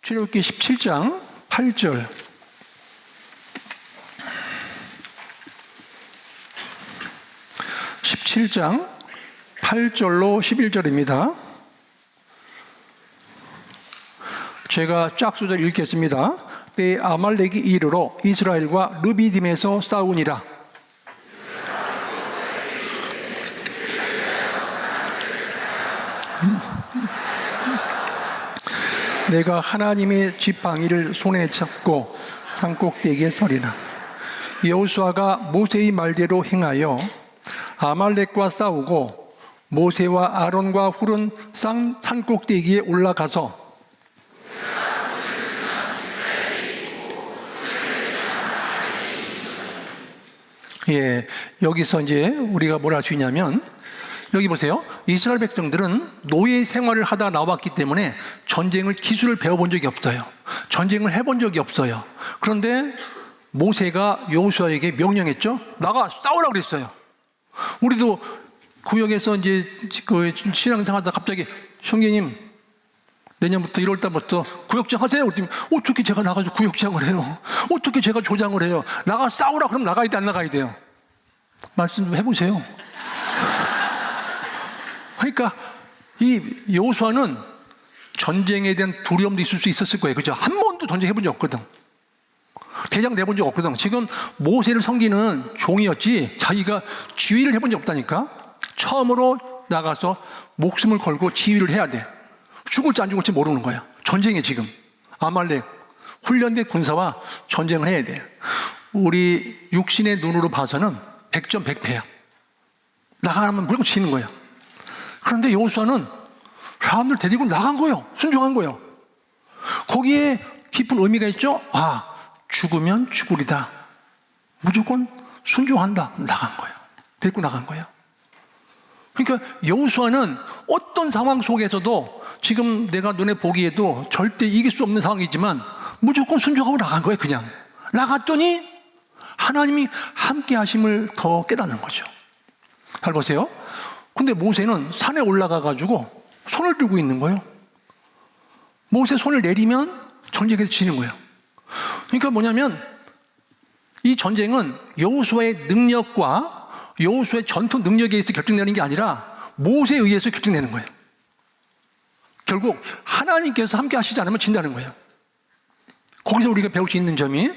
출애굽기 17장 8절. (17장 8절로 11절입니다) 제가 짝수절 읽겠습니다. 때 아말렉이 이르러 이스라엘과 르비딤에서 싸우니라. 내가 하나님의 지팡이를 손에 잡고 산꼭대기에 서리라. 여호수아가 모세의 말대로 행하여 아말렉과 싸우고 모세와 아론과 훌은 산꼭대기에 올라가서 여기서 이제 우리가 뭘 할 수 있냐면, 여기 보세요. 이스라엘 백성들은 노예 생활을 하다 나왔기 때문에 전쟁을 기술을 배워본 적이 없어요. 전쟁을 해본 적이 없어요. 그런데 모세가 여호수아에게 명령했죠. 나가 싸우라고 그랬어요. 우리도 구역에서 이제 그 신앙생활하다 갑자기 형제님 내년부터 1월달부터 구역장 하세요. 그랬더니 어떻게 제가 나가서 구역장을 해요? 어떻게 제가 조장을 해요? 나가 싸우라 그럼 나가야 돼, 안 나가야 돼요? 말씀 좀 해보세요. 그러니까 이 여호수아는 전쟁에 대한 두려움도 있을 수 있었을 거예요. 그죠? 한 번도 전쟁 해본 적 없거든. 대장 내본 적 없거든. 지금 모세를 섬기는 종이었지 자기가 지휘를 해본 적 없다니까. 처음으로 나가서 목숨을 걸고 지휘를 해야 돼. 죽을지 안 죽을지 모르는 거야. 전쟁에 지금 아말렉 훈련된 군사와 전쟁을 해야 돼. 우리 육신의 눈으로 봐서는 100점 100패야. 나가면 무조건 지는 거야. 그런데 여호수아는 사람들 데리고 나간 거예요. 순종한 거예요. 거기에 깊은 의미가 있죠. 아, 죽으면 죽으리다. 무조건 순종한다. 나간 거예요. 데리고 나간 거예요. 그러니까 여호수아는 어떤 상황 속에서도 지금 내가 눈에 보기에도 절대 이길 수 없는 상황이지만 무조건 순종하고 나간 거예요. 그냥 나갔더니 하나님이 함께 하심을 더 깨닫는 거죠. 잘 보세요. 근데 모세는 산에 올라가 가지고 손을 들고 있는 거예요. 모세 손을 내리면 전쟁에서 지는 거예요. 그러니까 뭐냐면 이 전쟁은 여호수아의 능력과 여호수아의 전투 능력에 의해서 결정되는 게 아니라 모세에 의해서 결정되는 거예요. 결국 하나님께서 함께 하시지 않으면 진다는 거예요. 거기서 우리가 배울 수 있는 점이,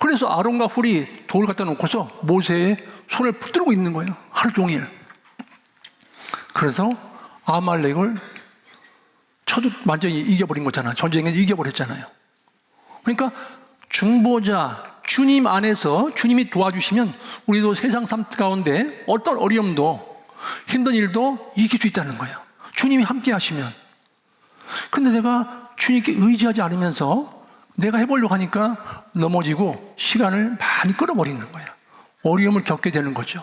그래서 아론과 훌이 돌을 갖다 놓고서 모세의 손을 붙들고 있는 거예요. 하루 종일. 그래서 아말렉을 완전히 이겨버린 거잖아. 전쟁에 이겨버렸잖아요. 그러니까 중보자 주님 안에서 주님이 도와주시면 우리도 세상 삶 가운데 어떤 어려움도 힘든 일도 이길 수 있다는 거예요. 주님이 함께 하시면. 근데 내가 주님께 의지하지 않으면서 내가 해보려고 하니까 넘어지고 시간을 많이 끌어버리는 거예요. 어려움을 겪게 되는 거죠.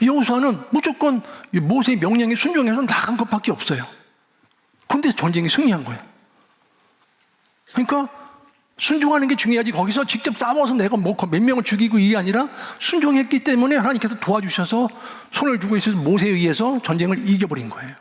여호수아는 무조건 모세의 명령에 순종해서 나간 것밖에 없어요. 근데 전쟁이 승리한 거예요. 그러니까 순종하는 게 중요하지, 거기서 직접 싸워서 내가 몇 명을 죽이고 이게 아니라 순종했기 때문에 하나님께서 도와주셔서 손을 주고 있어서 모세에 의해서 전쟁을 이겨버린 거예요.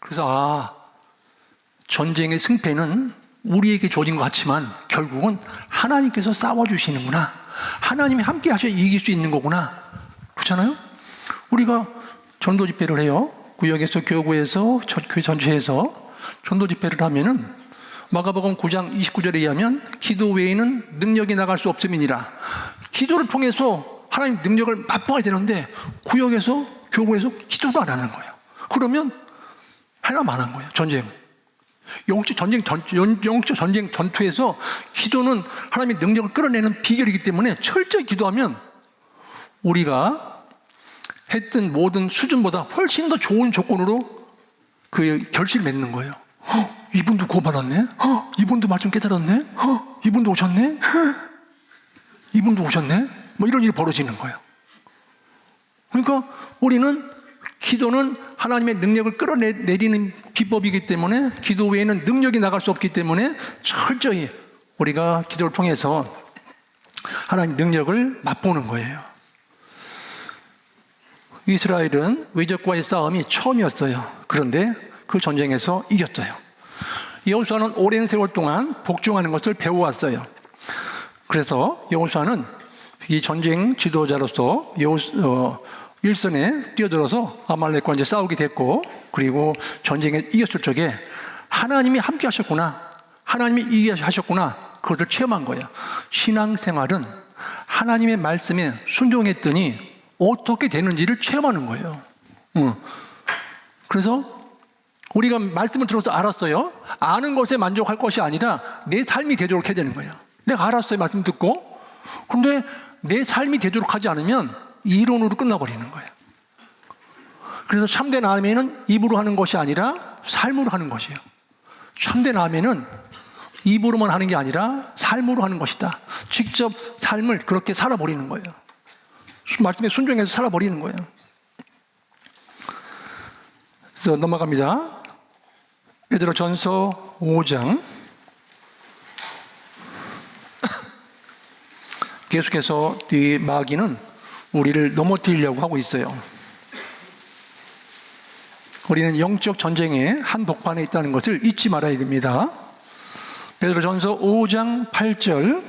그래서 전쟁의 승패는 우리에게 주어진 것 같지만 결국은 하나님께서 싸워주시는구나, 하나님이 함께 하셔야 이길 수 있는 거구나. 그렇잖아요? 우리가 전도 집회를 해요. 구역에서 교구에서 교회 전체에서 전도 집회를 하면은 마가복음 9장 29절에 의하면 기도 외에는 능력이 나갈 수 없음이니라. 기도를 통해서 하나님 능력을 맛보아야 되는데 구역에서 교구에서 기도를 안 하는 거예요. 그러면 하나만 한 거예요. 전쟁. 영적 전쟁 전투에서 기도는 하나님의 능력을 끌어내는 비결이기 때문에 철저히 기도하면 우리가 했던 모든 수준보다 훨씬 더 좋은 조건으로 그 결실을 맺는 거예요. 이분도 구원받았네? 이분도 말씀 깨달았네? 이분도 오셨네? 이분도 오셨네? 뭐 이런 일이 벌어지는 거예요. 그러니까 우리는 기도는 하나님의 능력을 끌어내리는 기법이기 때문에 기도 외에는 능력이 나갈 수 없기 때문에 철저히 우리가 기도를 통해서 하나님의 능력을 맛보는 거예요. 이스라엘은 외적과의 싸움이 처음이었어요. 그런데 그 전쟁에서 이겼어요. 여호수아는 오랜 세월 동안 복종하는 것을 배워왔어요. 그래서 여호수아는 이 전쟁 지도자로서 일선에 뛰어들어서 아말렉과 이제 싸우게 됐고, 그리고 전쟁에 이겼을 적에 하나님이 함께 하셨구나, 하나님이 이기게 하셨구나, 그것을 체험한 거예요. 신앙생활은 하나님의 말씀에 순종했더니 어떻게 되는지를 체험하는 거예요. 그래서 우리가 말씀을 들어서 알았어요. 아는 것에 만족할 것이 아니라 내 삶이 되도록 해야 되는 거예요. 내가 알았어요, 말씀 듣고. 근데 내 삶이 되도록 하지 않으면 이론으로 끝나버리는 거예요. 그래서 참된 아멘은 입으로 하는 것이 아니라 삶으로 하는 것이에요. 참된 아멘은 입으로만 하는 게 아니라 삶으로 하는 것이다. 직접 삶을 그렇게 살아버리는 거예요. 말씀에 순종해서 살아버리는 거예요. 그래서 넘어갑니다. 베드로전서 5장. 계속해서 이 마귀는 우리를 넘어뜨리려고 하고 있어요. 우리는 영적 전쟁의 한복판에 있다는 것을 잊지 말아야 됩니다. 베드로전서 5장 8절.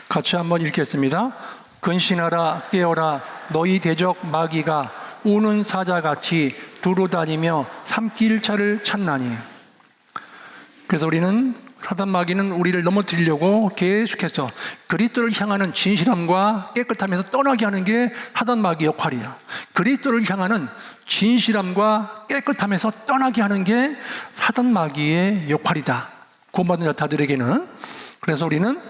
같이 한번 읽겠습니다. 근신하라, 깨어라, 너희 대적 마귀가 우는 사자같이 두루다니며 삼킬 자를 찾나니. 그래서 우리는, 사단 마귀는 우리를 넘어뜨리려고 계속해서 그리스도를 향하는 진실함과 깨끗함에서 떠나게 하는 게 사단 마귀 역할이야. 그리스도를 향하는 진실함과 깨끗함에서 떠나게 하는 게 사단 마귀의 역할이다, 구원받은 자들에게는. 그래서 우리는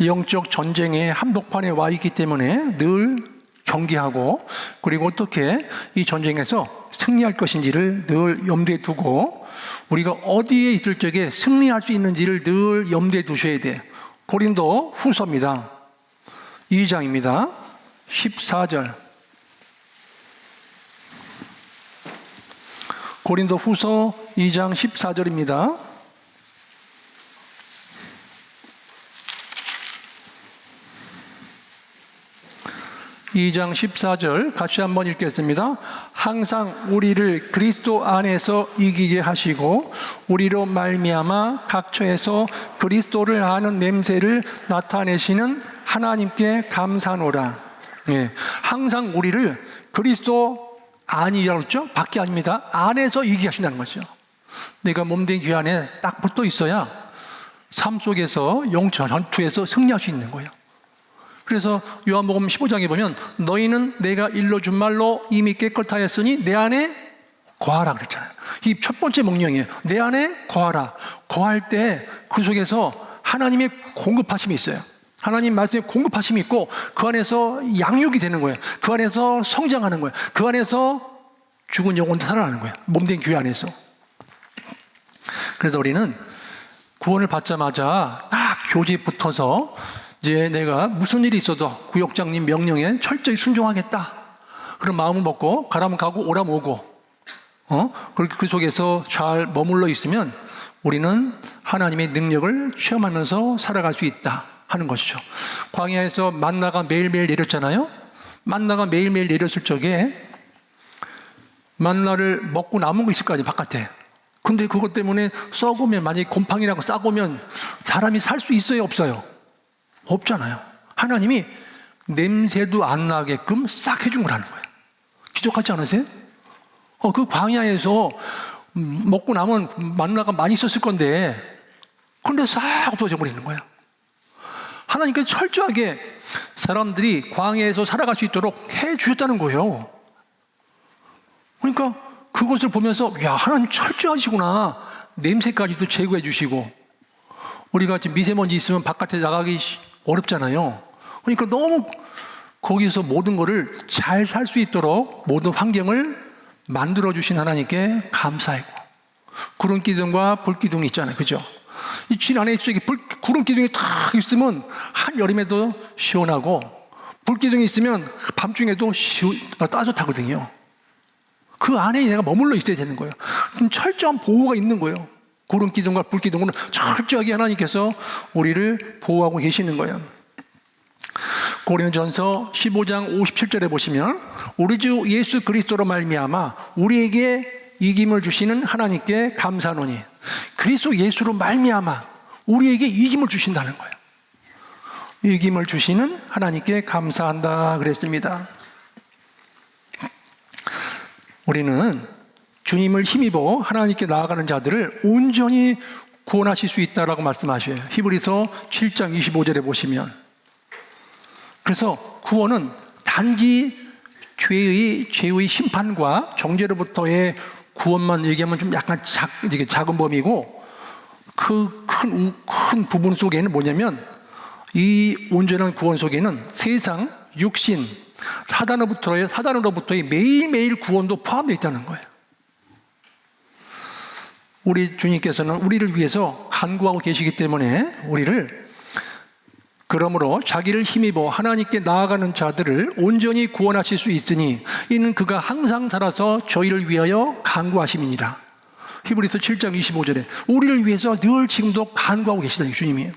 영적 전쟁의 한복판에 와 있기 때문에 늘 경계하고, 그리고 어떻게 이 전쟁에서 승리할 것인지를 늘 염두에 두고, 우리가 어디에 있을 적에 승리할 수 있는지를 늘 염두에 두셔야 돼. 고린도 후서입니다. 2장입니다. 14절. 고린도 후서 2장 14절입니다. 2장 14절 같이 한번 읽겠습니다. 항상 우리를 그리스도 안에서 이기게 하시고 우리로 말미암아 각처에서 그리스도를 아는 냄새를 나타내시는 하나님께 감사노라. 예, 항상 우리를 그리스도 안이라고 했죠? 밖이 아닙니다. 안에서 이기게 하신다는 거죠. 내가 몸된 귀 안에 딱 붙어 있어야 삶 속에서 영적 전투에서 승리할 수 있는 거예요. 그래서 요한복음 15장에 보면 너희는 내가 일러준 말로 이미 깨끗하였으니 내 안에 거하라 그랬잖아요. 이 첫 번째 명령이에요. 내 안에 거하라. 거할 때 그 속에서 하나님의 공급하심이 있어요. 하나님 말씀에 공급하심이 있고 그 안에서 양육이 되는 거예요. 그 안에서 성장하는 거예요. 그 안에서 죽은 영혼도 살아나는 거예요. 몸된 교회 안에서. 그래서 우리는 구원을 받자마자 딱 교제에 붙어서 이제 내가 무슨 일이 있어도 구역장님 명령에 철저히 순종하겠다, 그런 마음을 먹고 가라면 가고 오라면 오고, 그렇게 그 속에서 잘 머물러 있으면 우리는 하나님의 능력을 체험하면서 살아갈 수 있다 하는 것이죠. 광야에서 만나가 매일매일 내렸잖아요. 만나가 매일매일 내렸을 적에 만나를 먹고 남은 거 있을 거 아니에요, 바깥에. 근데 그것 때문에 썩으면, 만약에 곰팡이라고 싸고면 사람이 살 수 있어요, 없어요? 없잖아요. 하나님이 냄새도 안 나게끔 싹 해준 거라는 거예요. 기적 같지 않으세요? 그 광야에서 먹고 남은 만나가 많이 있었을 건데, 근데 싹 없어져 버리는 거예요. 하나님께서 철저하게 사람들이 광야에서 살아갈 수 있도록 해 주셨다는 거예요. 그러니까 그것을 보면서, 야, 하나님 철저하시구나. 냄새까지도 제거해 주시고, 우리가 지금 미세먼지 있으면 바깥에 나가기 어렵잖아요. 그러니까 너무 거기서 모든 거를 잘 살 수 있도록 모든 환경을 만들어 주신 하나님께 감사하고, 구름 기둥과 불 기둥이 있잖아요, 그죠? 이 진 안에 구름 기둥이 탁 있으면 한여름에도 시원하고, 불 기둥이 있으면 밤중에도 따뜻하거든요. 그 안에 내가 머물러 있어야 되는 거예요. 좀 철저한 보호가 있는 거예요. 구름 기둥과 불 기둥은 철저하게 하나님께서 우리를 보호하고 계시는 거예요. 고린도전서 15장 57절에 보시면 우리 주 예수 그리스도로 말미암아 우리에게 이김을 주시는 하나님께 감사하노니, 그리스도 예수로 말미암아 우리에게 이김을 주신다는 거예요. 이김을 주시는 하나님께 감사한다 그랬습니다. 우리는 주님을 힘입어 하나님께 나아가는 자들을 온전히 구원하실 수 있다라고 말씀하셔요. 히브리서 7장 25절에 보시면. 그래서 구원은 단지 죄의 심판과 정죄로부터의 구원만 얘기하면 좀 약간 작은 범위고, 그 큰 부분 속에는 뭐냐면 이 온전한 구원 속에는 세상, 육신, 사단으로부터의 매일매일 구원도 포함되어 있다는 거예요. 우리 주님께서는 우리를 위해서 간구하고 계시기 때문에 우리를, 그러므로 자기를 힘입어 하나님께 나아가는 자들을 온전히 구원하실 수 있으니 이는 그가 항상 살아서 저희를 위하여 간구하심이니라. 히브리서 7장 25절에 우리를 위해서 늘 지금도 간구하고 계시다니, 주님이.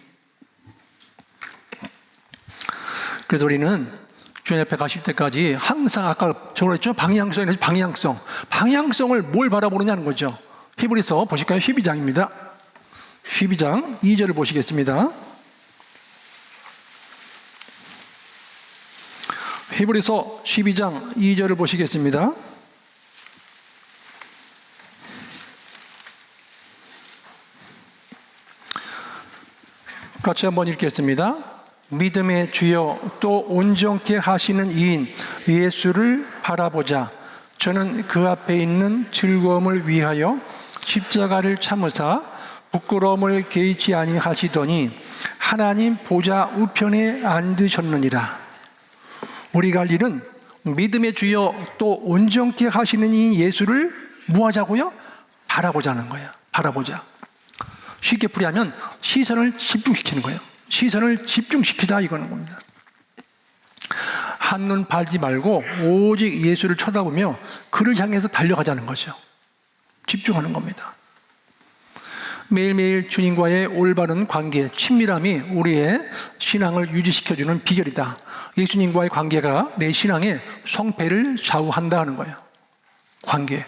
그래서 우리는 주님 앞에 가실 때까지 항상, 아까 저번에 했죠? 방향성을 뭘 바라보느냐는 거죠. 히브리서 보실까요? 12장입니다. 12장 2절을 보시겠습니다. 히브리서 12장 2절을 보시겠습니다. 같이 한번 읽겠습니다. 믿음의 주여 또 온전케 하시는 이인 예수를 바라보자. 저는 그 앞에 있는 즐거움을 위하여 십자가를 참으사 부끄러움을 개의치 아니하시더니 하나님 보좌 우편에 앉으셨느니라. 우리가 할 일은 믿음의 주여 또 온전케 하시는 이 예수를 뭐 하자고요? 바라보자는 거예요. 바라보자. 쉽게 풀이하면 시선을 집중시키는 거예요. 시선을 집중시키자, 이거는 겁니다. 한눈 팔지 말고 오직 예수를 쳐다보며 그를 향해서 달려가자는 거죠. 집중하는 겁니다. 매일매일 주님과의 올바른 관계, 친밀함이 우리의 신앙을 유지시켜주는 비결이다. 예수님과의 관계가 내 신앙의 성패를 좌우한다 하는 거예요. 관계,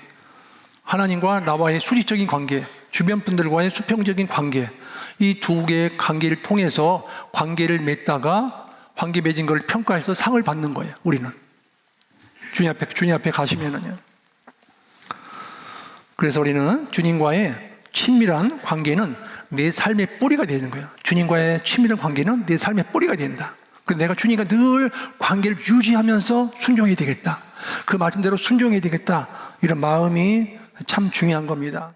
하나님과 나와의 수직적인 관계, 주변 분들과의 수평적인 관계, 이 두 개의 관계를 통해서 관계를 맺다가 관계 맺은 걸 평가해서 상을 받는 거예요. 우리는 주님 앞에 가시면은요. 그래서 우리는 주님과의 친밀한 관계는 내 삶의 뿌리가 되는 거예요. 주님과의 친밀한 관계는 내 삶의 뿌리가 된다. 그래서 내가 주님과 늘 관계를 유지하면서 순종해야 되겠다. 그 말씀대로 순종해야 되겠다. 이런 마음이 참 중요한 겁니다.